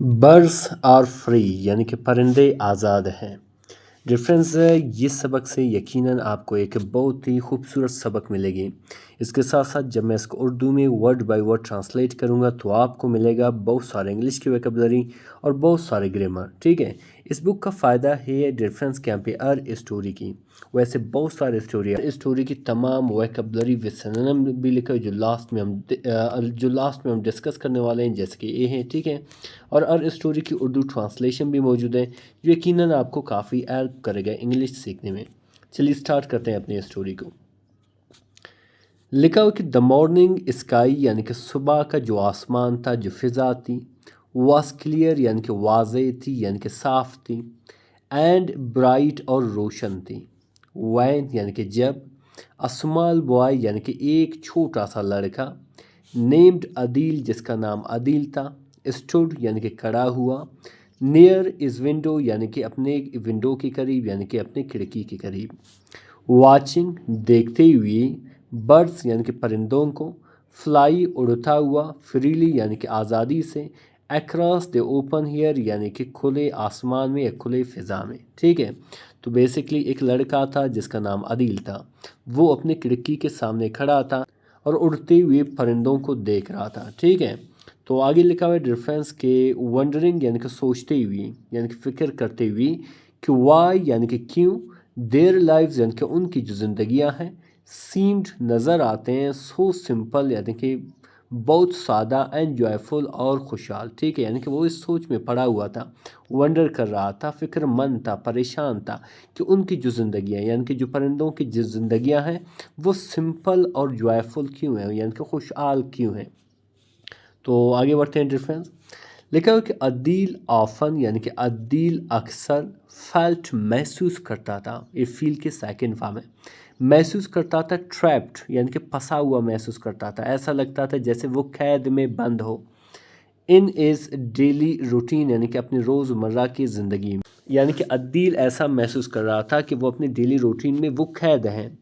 Birds are free यानी कि परिंदे आज़ाद हैं। डिफरेंस है ये सबक से यकीनन आपको एक बहुत ही खूबसूरत सबक मिलेगी। इसके साथ साथ जब मैं इसको उर्दू में वर्ड बाय वर्ड ट्रांसलेट करूँगा तो आपको मिलेगा बहुत सारे इंग्लिश की वोकैबुलरी और बहुत सारे ग्रामर। ठीक है, इस बुक का फ़ायदा है डिफरेंस के यहाँ पे हर स्टोरी की, वैसे बहुत सारे स्टोरी की तमाम वोकैबुलरी विद सिनोनिम भी लिखा है जो लास्ट में हम डिस्कस करने वाले हैं, जैसे कि ये हैं। ठीक है, और हर स्टोरी की उर्दू ट्रांसलेशन भी मौजूद है जो यकीनन आपको काफ़ी हेल्प करेगा इंग्लिश सीखने में। चलिए स्टार्ट करते हैं अपनी स्टोरी को। लिखा हुआ कि द मॉर्निंग स्काई यानी कि सुबह का जो आसमान था, जो फ़िज़ा थी, वाज क्लियर यानी कि वाज़े थी यानी कि साफ़ थी, एंड ब्राइट और रोशन थी। वैन यानी कि जब, अ स्मॉल बॉय यानी कि एक छोटा सा लड़का, नेम्ड अदील जिसका नाम अदील था, स्टूड यानी कि खड़ा हुआ, नियर इज़ विंडो यानी कि अपने विंडो के करीब यानी कि अपने खिड़की के करीब, वाचिंग देखते हुए, बर्ड्स यानी कि परिंदों को, फ्लाई उड़ता हुआ, फ्रीली यानी कि आज़ादी से, अक्रॉस द ओपन हेयर यानी कि खुले आसमान में या खुले फ़िज़ा में। ठीक है, तो बेसिकली एक लड़का था जिसका नाम अदील था, वो अपने खिड़की के सामने खड़ा था और उड़ते हुए परिंदों को देख रहा था। ठीक है, तो आगे लिखा हुआ है डिफरेंस के वंडरिंग यानी कि सोचते हुए यानी कि फ़िक्र करते हुए, कि वाई यानी कि क्यों, देयर लाइव्स यानी कि उनकी जो ज़िंदगियां हैं, सीम्ड नज़र आते हैं, सो सिंपल यानी कि बहुत सादा, एंड जॉयफुल और खुशहाल। ठीक है, यानी कि वो इस सोच में पड़ा हुआ था, वंडर कर रहा था, फ़िक्रमंद था, परेशान था कि उनकी जो ज़िंदगियाँ यानी कि जो परिंदों की जो ज़िंदगियाँ हैं वो सिंपल और जॉयफुल क्यों हैं यानी कि खुशहाल क्यों हैं। तो आगे बढ़ते हैं डिफरेंस। लिखा हुआ कि अदील ऑफन यानी कि अदील अक्सर, फेल्ट महसूस करता था, ये फील के सेकंड फॉर्म है, महसूस करता था, ट्रैप्ड यानी कि फंसा हुआ महसूस करता था, ऐसा लगता था जैसे वो कैद में बंद हो, इन इज़ डेली रूटीन यानी कि अपनी रोज़मर्रा की ज़िंदगी में, यानी कि अदील ऐसा महसूस कर रहा था कि वो अपनी डेली रूटीन में वो कैद हैं,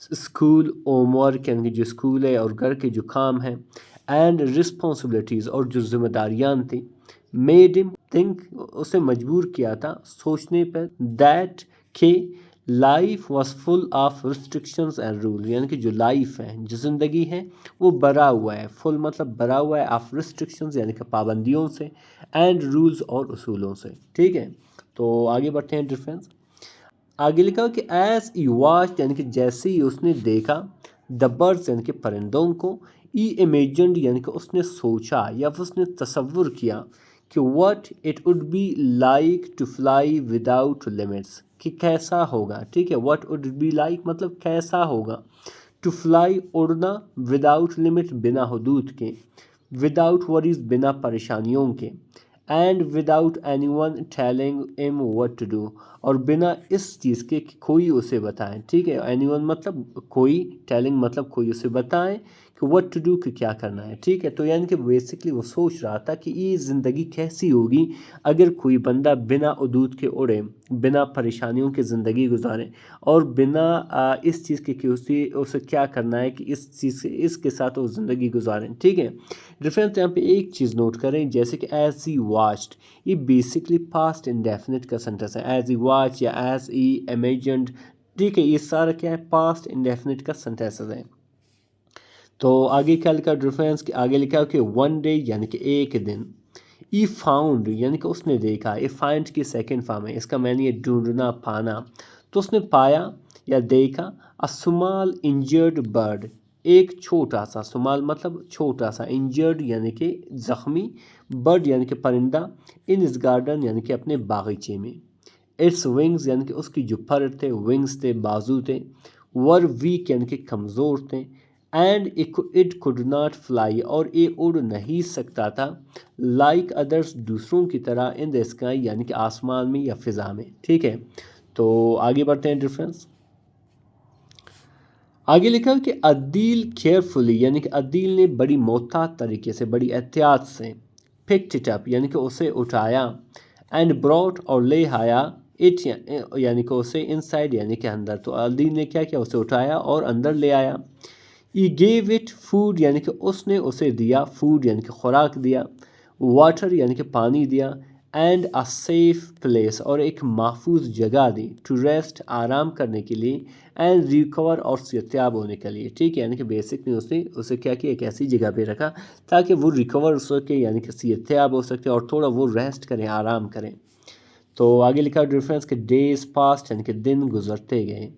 स्कूल होमवर्क यानी कि जो स्कूल है और घर के जो काम हैं, एंड रिस्पॉन्सिबिलिटीज़ और जो जिम्मेदारियाँ थी, मेड हिम थिंक उसे मजबूर किया था सोचने पर, दैट के life was full of restrictions and rule यानी कि जो लाइफ है, जो ज़िंदगी है, वो भरा हुआ है, फुल मतलब भरा हुआ है, ऑफ रिस्ट्रिक्शंस यानी कि पाबंदियों से, एंड रूल्स और उसूलों से। ठीक है, तो आगे बढ़ते हैं डिफरेंस। आगे लिखा कि एज ई वॉच यानी कि जैसे ही उसने देखा, द बर्ड्स यानी कि परिंदों को, ई इमेजिन्ड यानी कि उसने सोचा या फिर उसने तसव्वुर किया कि what it would be like to fly without limits, कि कैसा होगा। ठीक है, व्हाट वुड बी लाइक मतलब कैसा होगा, टू फ्लाई उड़ना, विदाउट लिमिट बिना हदूद के, विदाउट वरीज बिना परेशानियों के, and without anyone telling him what to do, और बिना इस चीज़ के कि कोई उसे बताए। ठीक है, एनी वन मतलब कोई, टेलिंग मतलब कोई उसे बताए कि व्हाट टू डू कि क्या करना है। ठीक है, तो यानी कि बेसिकली वो सोच रहा था कि ये ज़िंदगी कैसी होगी अगर कोई बंदा बिना उदूद के उड़े, बिना परेशानियों की ज़िंदगी गुजारे, और बिना इस चीज़ के कि उसे क्या करना है कि इस चीज़ से इसके साथ वो ज़िंदगी गुजारें। ठीक है, डिफरेंस यहाँ पे एक चीज़ नोट करें, जैसे कि एज ही वॉच्ड, ये बेसिकली पास्ट इंडेफिनिट का सेंटेंस है, एज ही वॉच या एज ही इमेजिन्ड। ठीक है, ये सारा क्या है, पास्ट इंडेफिनिट का सेंटेंसेस है। तो आगे क्या लिखा डिफरेंस के आगे लिखा कि वन डे यानी कि एक दिन, ई फाउंड यानी कि उसने देखा, ए फाइंड की सेकंड फॉर्म है, इसका मैंने ये ढूंढना पाना, तो उसने पाया या देखा, अ स्मॉल इंजर्ड बर्ड, एक छोटा सा, स्मॉल मतलब छोटा सा, इंजर्ड यानी कि जख्मी, बर्ड यानी कि परिंदा, इन इस गार्डन यानी कि अपने बागीचे में, इट्स विंग्स यानी कि उसकी जो पर थे, विंग्स थे, बाजू थे, वर वीक यानी कि कमज़ोर थे, and it could not fly और ये उड़ नहीं सकता था, लाइक अदर्स दूसरों की तरह, इन द स्काई यानी कि आसमान में या फिज़ा में। ठीक है, तो आगे बढ़ते हैं डिफरेंस। आगे लिखा कि अदील केयरफुली यानी कि अदील ने बड़ी मोहतात तरीके से, बड़ी एहतियात से, पिक्ड इट अप यानी कि उसे उठाया, एंड ब्रॉट और ले आया, इट यानी कि उसे इनसाइड यानी कि अंदर, तो अदील ने क्या किया, उसे उठाया और अंदर ले आया। ई गेव इट फूड यानी कि उसने उसे दिया, फूड यानी कि खुराक दिया, वाटर यानी कि पानी दिया, एंड अ सेफ प्लेस और एक महफूज जगह दी, टू रेस्ट आराम करने के लिए, एंड रिकवर और सेहतयाब होने के लिए। ठीक है, यानी कि बेसिक ने उसने उसे क्या किया, एक ऐसी जगह पे रखा ताकि वो रिकवर हो सके यानी कि सेहतयाब हो सके और थोड़ा वो रेस्ट करें, आराम करें। तो आगे लिखा डिफरेंस के डेज पास्ट यानी कि दिन गुजरते गए,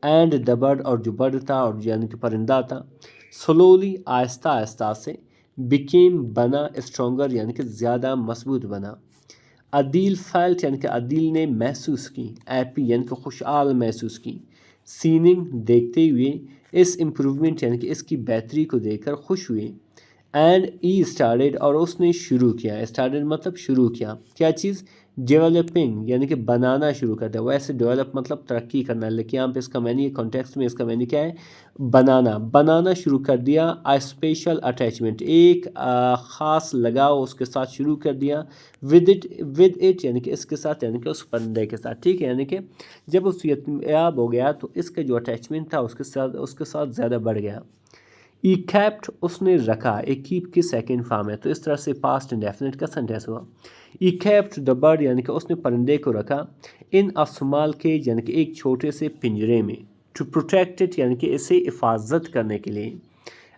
एंड द बर्ड और जो बर्ड था और यानी कि परिंदा था, स्लोली आहिस्ता आहिस्ता से, बिकेम बना, स्ट्रोंगर यानी कि ज़्यादा मजबूत बना। अदील फेल्ट यानी कि अदील ने महसूस की, हैप्पी यानी कि खुशहाल महसूस की, सीनिंग देखते हुए, इस इम्प्रूवमेंट यानी कि इसकी बेहतरी को देखकर खुश हुए, एंड ई स्टार्टेड और उसने शुरू किया, स्टार्टेड मतलब शुरू किया, क्या चीज़, डेवलपिंग यानी कि बनाना शुरू कर दिया। वैसे डेवलप मतलब तरक्की करना, लेकिन यहाँ पे इसका मैनी कॉन्टेक्स्ट में इसका मैनी क्या है, बनाना, बनाना शुरू कर दिया। आ स्पेशल अटैचमेंट एक ख़ास लगाव उसके साथ शुरू कर दिया, विद इट यानी कि इसके साथ यानी कि उस परिंदे के साथ। ठीक है, यानी कि जब वो सेहतयाब हो गया तो इसका जो अटैचमेंट था उसके साथ ज़्यादा बढ़ गया। ई कैप्ट उसने रखा, एक कीप की सेकंड फॉर्म है तो इस तरह से पास्ट इंडेफिनिट का सेंटेंस हुआ। ई कैप्ट द बर्ड यानी कि उसने परिंदे को रखा, इन अ स्मॉल केज यानी कि एक छोटे से पिंजरे में, टू प्रोटेक्ट इट यानी कि इसे हिफाजत करने के लिए।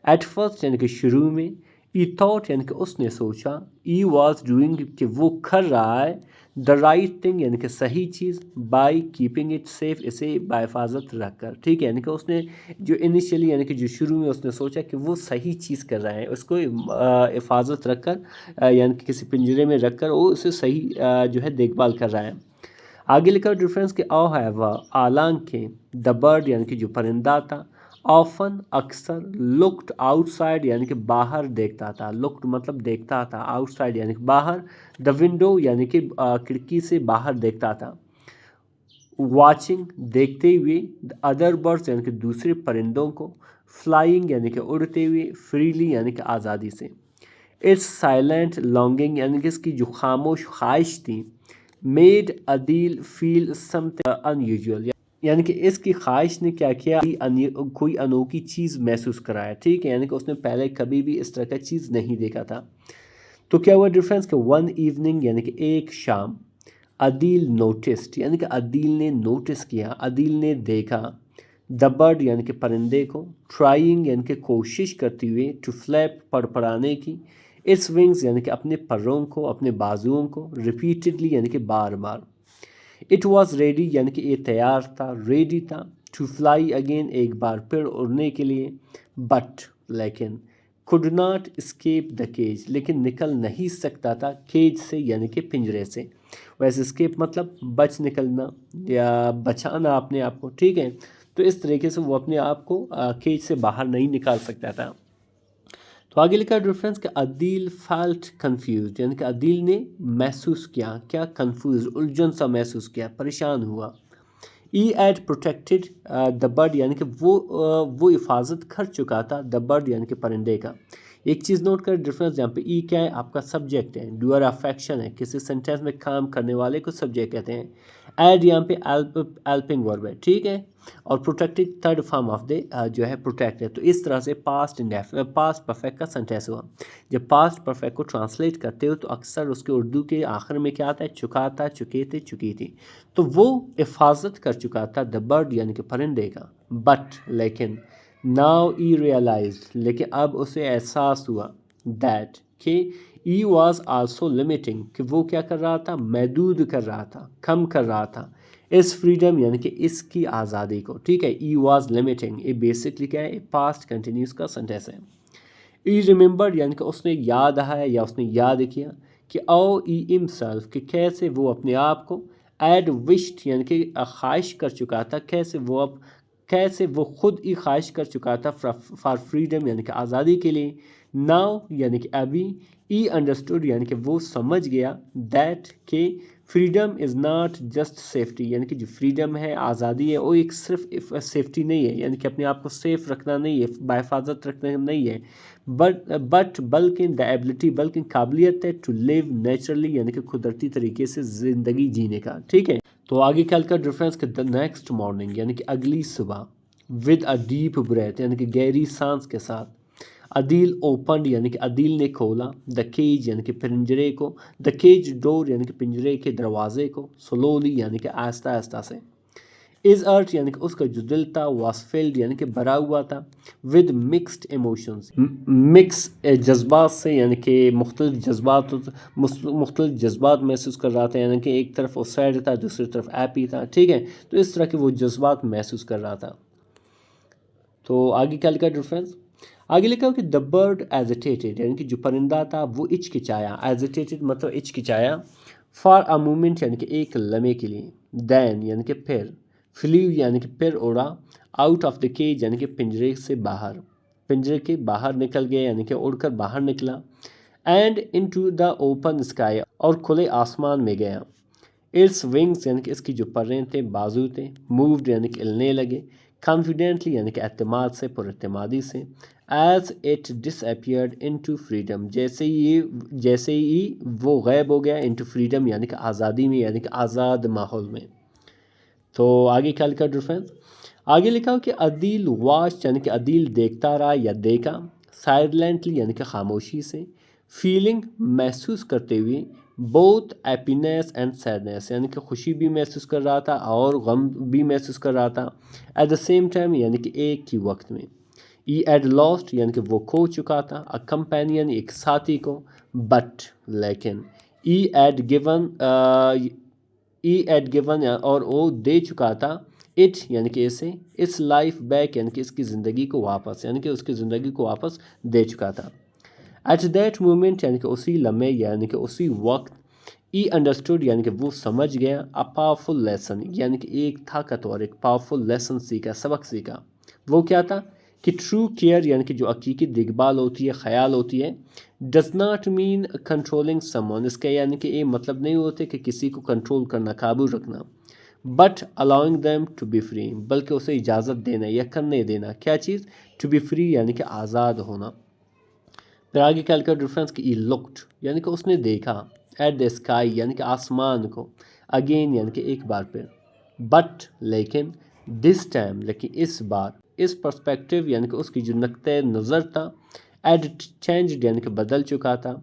एट फर्स्ट यानी कि शुरू में, ई थॉट यानी कि उसने सोचा, ई वॉज डूइंग कि वो कर रहा है, द राइट थिंग यानी कि सही चीज़, बाई कीपिंग इट सेफ इसे बाहिफाजत रख कर। ठीक है, यानी कि उसने जो इनिशियली यानी कि जो शुरू में उसने सोचा कि वो सही चीज़ कर रहा है, उसको हिफाजत रख कर यानी कि किसी पिंजरे में रख कर वो उसे सही जो है देखभाल कर रहा है। आगे लिखा डिफरेंस के आओ है वह, हालांकि द बर्ड यानी कि जो परिंदा था, ऑफन अक्सर, लुक्ड आउटसाइड यानी कि बाहर देखता था, लुक्ड मतलब देखता था, आउटसाइड यानी कि बाहर, द विंडो यानी कि खिड़की से बाहर देखता था, वाचिंग देखते हुए, द अदर बर्ड्स यानी कि दूसरे परिंदों को, फ्लाइंग यानी कि उड़ते हुए, फ्रीली यानी कि आज़ादी से। इट्स साइलेंट लॉन्गिंग यानी कि इसकी जो खामोश ख्वाहिश थी, made Adeel feel something unusual यानी कि इसकी ख्वाहिश ने क्या किया, कोई अनोखी चीज़ महसूस कराया। ठीक है, यानी कि उसने पहले कभी भी इस तरह का चीज़ नहीं देखा था। तो क्या हुआ डिफरेंस के वन इवनिंग यानी कि एक शाम, अदील नोटिस्ड यानी कि अदील ने नोटिस किया, अदील ने देखा, द बर्ड यानी कि परिंदे को, ट्राइंग यानी कि कोशिश करते हुए, टू फ्लैप पड़पड़ाने की, इट्स विंग्स यानी कि अपने परों को, अपने बाजुओं को, रिपीटेडली यानी कि बार बार। इट वॉज रेडी यानी कि ये तैयार था, रेडी था, टू फ्लाई अगेन एक बार फिर उड़ने के लिए, बट लेकिन, could not escape the cage लेकिन निकल नहीं सकता था केज से यानी कि पिंजरे से। वैसे स्केप मतलब बच निकलना या बचाना अपने आप को। ठीक है, तो इस तरीके से वो अपने आप को केज से बाहर नहीं निकाल सकता था। तो आगे लिखा डिफरेंस कि अदील फेल्ट कंफ्यूज यानी कि अदील ने महसूस किया, क्या कंफ्यूज, उलझन सा महसूस किया, परेशान हुआ। ई एड प्रोटेक्टेड द बर्ड यानी कि वो हिफाजत कर चुका था, द बर्ड यानी कि परिंदे का। एक चीज़ नोट कर डिफरेंस, यहाँ पे ई क्या है, आपका सब्जेक्ट है, डूअर अफेक्शन है, किसी सेंटेंस में काम करने वाले को सब्जेक्ट कहते हैं। एड यहाँ पे हेल्पिंग वर्ब है। ठीक है, और protected third form of the जो है प्रोटेक्ट है। तो इस तरह से पास्ट पास्ट परफेक्ट का सेंटेंस हुआ। जब पास्ट परफेक्ट को ट्रांसलेट करते हो तो अक्सर उसके उर्दू के आखिर में क्या आता है, चुका था, चुके थे, चुकी थी। तो वो हिफाजत कर चुका था, द बर्ड यानी कि परिंदे का, बट लेकिन, नाउ ई रियलाइज लेकिन अब उसे एहसास हुआ, दैट कि ई वॉज आल्सो लिमिटिंग कि वो क्या कर रहा था, महदूद कर रहा था, कम कर रहा था, इस फ्रीडम यानी कि इसकी आज़ादी को। ठीक है, ई वॉज लिमिटिंग ये बेसिकली क्या है, पास्ट कंटिन्यूस का सेंटेंस है। ई रिमेंबर्ड यानी कि उसने याद आया या उसने याद किया, कि ओ ई हिमसेल्फ कि कैसे वो अपने आप को, एड विश्ड यानी कि ख्वाहिश कर चुका था, कैसे वो खुद ही ख्वाहिश कर चुका था फॉर फ्रीडम यानी कि आज़ादी के लिए। नाउ यानी कि अभी, ई अंडरस्टूड यानी कि वो समझ गया, दैट के freedom is not just safety यानी कि जो फ्रीडम है, आज़ादी है, वो एक सिर्फ सेफ्टी नहीं है यानी कि अपने आप को सेफ रखना नहीं है, बाहिफाजत रखना नहीं है, बट बल्कि द एबिलिटी बल्कि काबिलियत है, टू लिव नेचुरली यानी कि कुदरती तरीके से ज़िंदगी जीने का। ठीक है, तो आगे कल का डिफरेंस कि द नेक्स्ट मॉर्निंग यानी कि अगली सुबह, विद अ डीप ब्रेथ यानी कि गहरी सांस के साथ, अदील ओपन यानी कि अदील ने खोला, द केज यानी कि पिंजरे को, द केज डोर यानी कि पिंजरे के दरवाजे को, स्लोली यानी कि आहिस्ता आहिस्ता से। इज अर्थ यानी कि उसका जो दिल था, वाज फिल्ड यानी कि भरा हुआ था, विद मिक्सड इमोशंस, मिक्स जज्बात से, यानी कि मुख्तलिफ जज्बात महसूस कर रहा था, यानी कि एक तरफ वो सैड था, दूसरी तरफ हैप्पी था, ठीक है। तो इस तरह के वो जज्बात महसूस कर रहा था। तो आगे क्या लिखा डिफरेंस, आगे लिखा हो कि द बर्ड एजिटेटेड यानी कि जो परिंदा था वो हिचकिचाया, एजिटेटेड मतलब हिचकिचाया, फॉर अ मोमेंट यानी कि एक लम्हे के लिए, देन यानी कि फिर, फ्लीव यानी कि फिर उड़ा, आउट ऑफ द केज यानी कि पिंजरे से बाहर, पिंजरे के बाहर निकल गया यानी कि उड़कर बाहर निकला, and into the open sky और खुले आसमान में गया, इट्स विंग्स यानी कि इसकी जो पर्रें थे, बाजू थे, मूव्ड यानी कि हिलने लगे, कॉन्फिडेंटली यानी कि एतमाद से, पुरएतमादी से, as it disappeared into freedom जैसे ही वो गायब हो गया, इनटू फ्रीडम यानी कि आज़ादी में, यानी कि आज़ाद माहौल में। तो आगे क्या लिखा डिफरेंस, आगे लिखा हो कि अदील वाच यानी कि अदील देखता रहा या देखा, साइलेंटली यानी कि खामोशी से, फीलिंग महसूस करते हुए, बोथ हैप्पीनेस एंड सैडनेस यानी कि खुशी भी महसूस कर रहा था और गम भी महसूस कर रहा था, एट द सेम टाइम यानी कि एक ही वक्त में। ई एड लॉस्ट यानी कि वो खो चुका था, अ कंपेनियन एक साथी को, बट लेकिन, ई एड गिवन और वो दे चुका था, इट यानी कि इसे, इस लाइफ बैक यानी कि इसकी ज़िंदगी को वापस, यानी कि उसकी ज़िंदगी को वापस दे चुका था। एट दैट मोमेंट यानी कि उसी लम्हे यानी कि उसी वक्त, ई अंडरस्टूड यानी कि वो समझ गया, अ पावरफुल लेसन यानी कि एक ताकतवर, एक पावरफुल लेसन सीखा, सबक सीखा। वो क्या था कि ट्रू केयर यानी कि जो हकीकी देखभाल होती है, ख्याल होती है, does not mean controlling someone, इसका यानी कि ये मतलब नहीं होते कि किसी को कंट्रोल करना, काबू रखना, but allowing them to be free, बल्कि उसे इजाज़त देना या करने देना, क्या चीज़, टू बी फ्री यानी कि आज़ाद होना। फिर आगे क्या लिखा डिफरेंस कि लुक्ड यानी कि उसने देखा, एट द स्काई यानी कि आसमान को, अगेन यानी कि एक बार फिर, बट लेकिन, दिस टाइम लेकिन इस बार, इस पर्सपेक्टिव यानी कि उसकी जो नक्ते नज़र था, एड चेंज यानी कि बदल चुका था,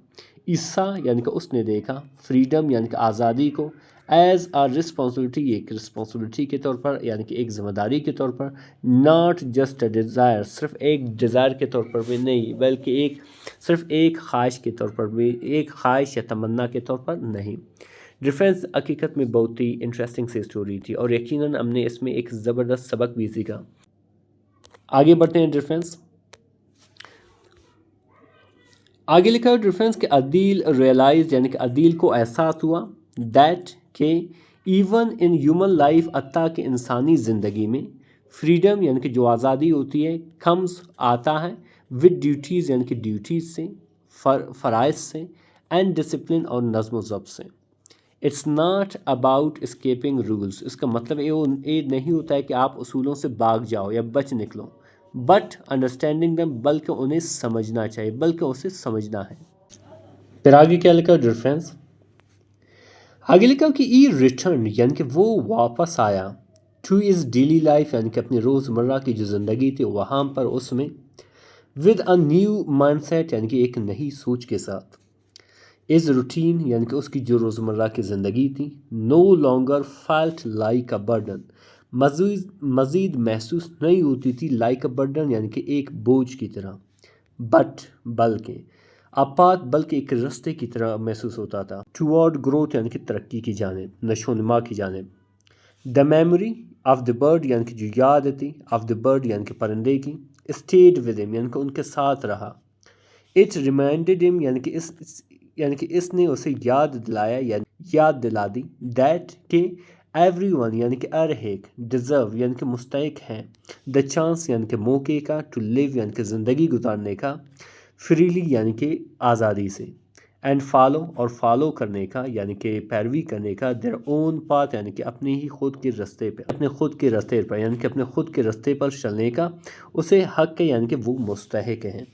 ईसा यानी कि उसने देखा, फ्रीडम यानी कि आज़ादी को, एज आ रिस्पॉन्सिबिलिटी एक रिस्पॉन्सिबिलिटी के तौर पर, यानी कि एक ज़िम्मेदारी के तौर पर, नॉट जस्ट अ डिज़ायर सिर्फ एक डिज़ायर के तौर पर भी नहीं, बल्कि एक सिर्फ एक ख्वाहिश के तौर पर भी, एक ख्वाहिश या तमन्ना के तौर पर नहीं। डिफरेंस हकीकत में बहुत ही इंटरेस्टिंग सी स्टोरी थी और यकीनन हमने इसमें एक ज़बरदस्त सबक भी सीखा। आगे बढ़ते हैं डिफरेंस, आगे लिखा है डिफरेंस कि अदील रियलाइज यानी कि अदील को एहसास हुआ, दैट के इवन इन ह्यूमन लाइफ, अत्ता के इंसानी ज़िंदगी में, फ्रीडम यानी कि जो आज़ादी होती है, कम्स आता है, विद ड्यूटीज़ यानी कि ड्यूटीज़ से, फ़राइज़ से, एंड डिसिप्लिन और नज़्म ज़ब्त से। It's not about escaping rules, इसका मतलब ये नहीं होता है कि आप उसूलों से भाग जाओ या बच निकलो, बट अंडरस्टैंडिंग दम, बल्कि उन्हें समझना चाहिए, बल्कि उसे समझना है। फिर आगे क्या लिखा डिफरेंस, आगे लिखा कि ई रिटर्न यानी कि वो वापस आया, टू इज़ डेली लाइफ यानी कि अपनी रोज़मर्रा की जो ज़िंदगी थी वहाँ पर, उसमें, विद अ न्यू माइंडसेट यानी कि एक नई सोच के साथ, इज़ रूटीन यानी कि उसकी जो रोज़मर्रा की ज़िंदगी थी, no longer felt like a burden, मज़ीद महसूस नहीं होती थी, लाइक अ बर्डन यानी कि एक बोझ की तरह, बट बल्कि, अपात बल्कि एक रास्ते की तरह महसूस होता था, टूवर्ड ग्रोथ यानी कि तरक्की की जानिब, नशोनुमा की जानिब। The memory of the bird यानी कि जो याद थी, ऑफ द बर्ड यानी कि परिंदे की, स्टेड विद हिम यानी कि उनके साथ रहा, इट रिमाइंडेड हिम यानी कि इसने उसे याद दिलाया या याद दिला दी, दैट के एवरी वन यानी कि हर एक, डिज़र्व यानी कि मुस्तहिक हैं, द चांस यानी कि मौके का, टू लिव यानी कि ज़िंदगी गुजारने का, फ्रीली यानी कि आज़ादी से, एंड फॉलो और फॉलो करने का यानी कि पैरवी करने का, देयर ओन पाथ यानी कि अपने ही खुद के रास्ते पर, अपने खुद के रास्ते पर यानी कि अपने खुद के रास्ते पर चलने का उसे हक है, यानी कि वो मुस्तहिक हैं।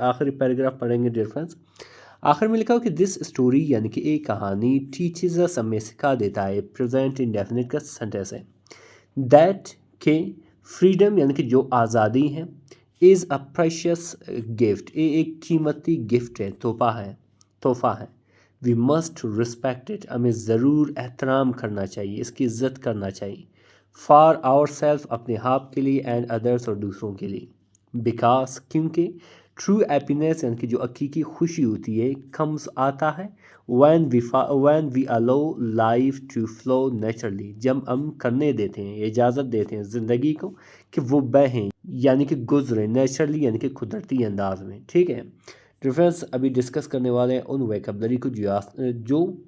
आखिरी पैराग्राफ पढ़ेंगे डियर फ्रेंड्स, आखिर में लिखा हो कि दिस स्टोरी यानी कि एक कहानी, टीचेज अस, हमें सिखा देता है, प्रेजेंट इंडेफिनिट का सेंटेंस है, दैट के फ्रीडम यानी कि जो आज़ादी है, इज़ अ प्रेशियस गिफ्ट, ये एक कीमती गिफ्ट है, तोहफा है। वी मस्ट रिस्पेक्ट इट, हमें ज़रूर एहतराम करना चाहिए, इसकी इज़्ज़त करना चाहिए। फॉर आवर सेल्फ, अपने आप के लिए, एंड अदर्स, और दूसरों के लिए। बिकॉज, क्योंकि ट्रू हैप्पीनेस यानी कि जो हकीकी खुशी होती है, कम्स आता है when we allow life to flow naturally, जब हम करने देते हैं, इजाज़त देते हैं ज़िंदगी को कि वो बहें यानी कि गुजरें, नेचुरली यानी कि कुदरती अंदाज में। ठीक है, डिफरेंस अभी डिस्कस करने वाले हैं उन वोकैबुलरी को जो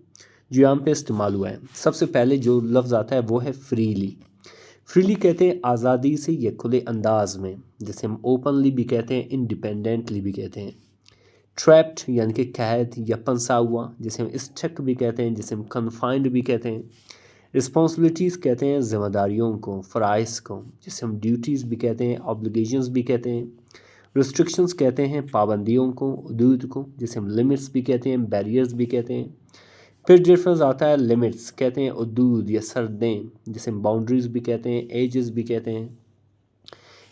यहाँ पे इस्तेमाल हुआ है। सबसे पहले जो लफ्ज़ आता है वो है फ्रीली। फ्रीली कहते हैं आज़ादी से या खुले अंदाज में, जिसे हम ओपनली भी कहते हैं, इंडिपेंडेंटली भी कहते हैं। ट्रैप्ड यानी कि कैद या फंसा हुआ, जिसे हम स्टक भी कहते हैं, जिसे हम कन्फाइंड भी कहते हैं। रिस्पॉन्सिबिलिटीज़ कहते हैं ज़िम्मेदारियों को, फ़राइज़ को, जिसे हम ड्यूटीज़ भी कहते हैं, ऑब्लिगेशंस भी कहते हैं। रिस्ट्रिक्शंस कहते हैं पाबंदियों को, हदूद को, जिसे हम लिमिट्स भी कहते हैं, बैरियर्स भी कहते हैं। फिर डिफरेंस आता है लिमिट्स कहते हैं हदूद या सरदें, जिसे हम बाउंड्रीज भी कहते हैं, एजेस भी कहते हैं।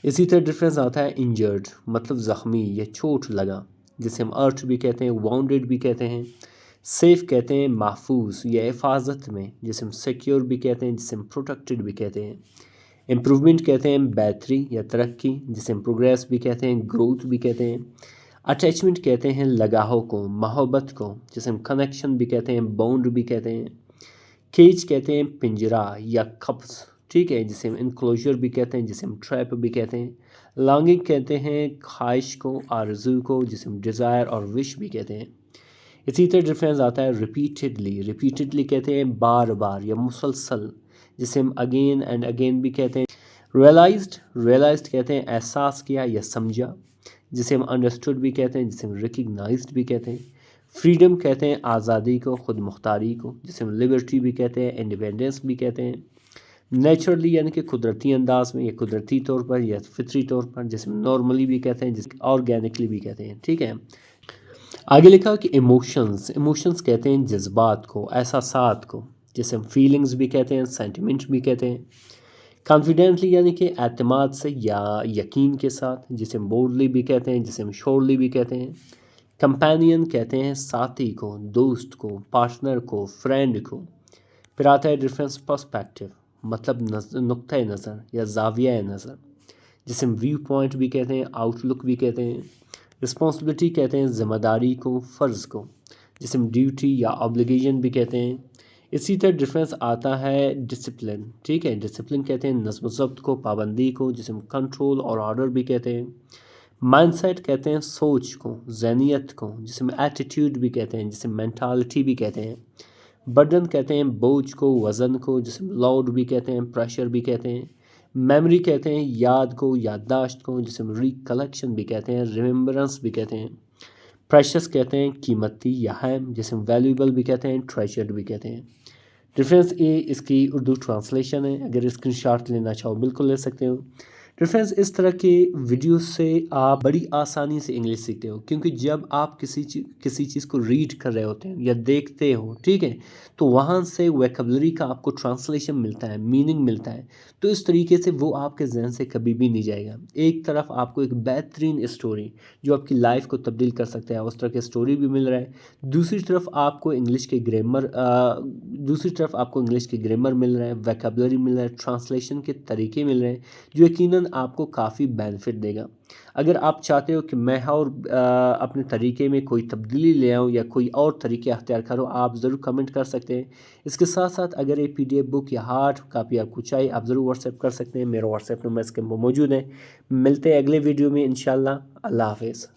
इसी तरह डिफरेंस आता है इंजर्ड, मतलब ज़ख्मी या चोट लगा, जिसे हम अर्थ भी कहते हैं, वाउंडेड भी कहते हैं। सेफ़ कहते हैं महफूज या हिफाजत में, जिसे हम सिक्योर भी कहते हैं, जिसे हम प्रोटेक्टेड भी कहते हैं। इम्प्रूवमेंट कहते हैं बेहतरी या तरक्की, जिसे हम प्रोग्रेस भी कहते हैं, ग्रोथ भी कहते हैं। अटैचमेंट कहते हैं लगाव को, मोहब्बत को, जिसे हम कनेक्शन भी कहते हैं, बॉन्ड भी कहते हैं। केज कहते हैं पिंजरा या कप्स, ठीक है, जिसे हम इनक्लोजर भी कहते हैं, जिसे हम ट्रैप भी कहते हैं। लॉन्गिंग कहते हैं ख्वाहिश को, आरज़ू को, जिसे हम डिज़ायर और विश भी कहते हैं। इसी तरह डिफरेंस आता है रिपीटेडली कहते हैं बार बार या मुसलसल, जिसे हम अगेन एंड अगेन भी कहते हैं। रियलाइज्ड कहते हैं एहसास किया या समझा, जिसे हम अंडरस्टूड भी कहते हैं, जिसे हम रिकग्नाइज्ड भी कहते हैं। फ्रीडम कहते हैं आज़ादी को, खुद मुख्तारी को, जिसे हम लिबर्टी भी कहते हैं, इंडिपेंडेंस भी कहते हैं। नेचुरली यानी कि कुदरती अंदाज में या कुदरती तौर पर या फितरी तौर पर, जिसे हम नॉर्मली भी कहते हैं, जिसे ऑर्गेनिकली भी कहते हैं। ठीक है, आगे लिखा कि इमोशंस कहते हैं जज्बात को, एहसासात को, जिसे हम फीलिंग्स भी कहते हैं, सेंटिमेंट्स भी कहते हैं। कॉन्फिडेंटली यानी कि एतमाद से या यकीन के साथ, जिसे हम बोल्डली भी कहते हैं, जिसे हम श्योरली भी कहते हैं। कंपेनियन कहते हैं साथी को, दोस्त को, पार्टनर को, फ्रेंड को। फिर आता है डिफरेंस पर्सपेक्टिव, मतलब नुक्ता नज़र या ज़ाविया नज़र, जिसे हम व्यू पॉइंट भी कहते हैं, आउटलुक भी कहते हैं। रिस्पॉन्सिबिलिटी कहते हैं ज़िम्मेदारी को, फ़र्ज़ को, जिसे हम ड्यूटी या ऑब्लिगेशन भी कहते हैं। इसी तरह डिफरेंस आता है डिसिप्लिन, ठीक है, डिसिप्लिन कहते हैं नज़्म ज़ब्त को, पाबंदी को, जिसे हम कंट्रोल और ऑर्डर भी कहते हैं। माइंडसेट कहते हैं सोच को, ज़हनियत को, जिसे हम एटीट्यूड भी कहते हैं, जिसे मेंटालिटी भी कहते हैं। बर्डन कहते हैं बोझ को, वज़न को, जिसे हम लोड भी कहते हैं, प्रेशर भी कहते हैं। मेमोरी कहते हैं याद को, याददाश्त को, जिसे हम रिकलेक्शन भी कहते हैं, रिमेम्बरेंस भी कहते हैं। प्रेशस कहते हैं कीमती या अहम, जिसे हम वैल्यूएबल भी कहते हैं, ट्रेजर्ड भी कहते हैं। डिफरेंस ए इसकी उर्दू ट्रांसलेशन है, अगर स्क्रीनशॉट लेना चाहो बिल्कुल ले सकते हो। डिफरेंस इस तरह के वीडियो से आप बड़ी आसानी से इंग्लिश सीखते हो, क्योंकि जब आप किसी चीज़ को रीड कर रहे होते हैं या देखते हो, ठीक है, तो वहाँ से वोकैबुलरी का आपको ट्रांसलेशन मिलता है, मीनिंग मिलता है। तो इस तरीके से वो आपके जहन से कभी भी नहीं जाएगा। एक तरफ आपको एक बेहतरीन स्टोरी जो आपकी लाइफ को तब्दील कर सकता है, उस तरह की स्टोरी भी मिल रहा है। दूसरी तरफ आपको इंग्लिश के ग्रामर मिल रहा है, वोकैबुलरी मिल रहा है, ट्रांसलेशन के तरीके मिल रहे हैं, जो यकीनन आपको काफ़ी बेनिफिट देगा। अगर आप चाहते हो कि मैं और अपने तरीके में कोई तब्दीली ले आऊँ या कोई और तरीके अख्तियार करूँ, आप ज़रूर कमेंट कर सकते हैं। इसके साथ साथ अगर ये PDF बुक या हार्ड कापी आपको चाहिए, आप ज़रूर व्हाट्सएप कर सकते हैं। मेरा व्हाट्सएप नंबर इसके मौजूद है। मिलते हैं अगले वीडियो में इंशाल्लाह। अल्लाह हाफ़िज़।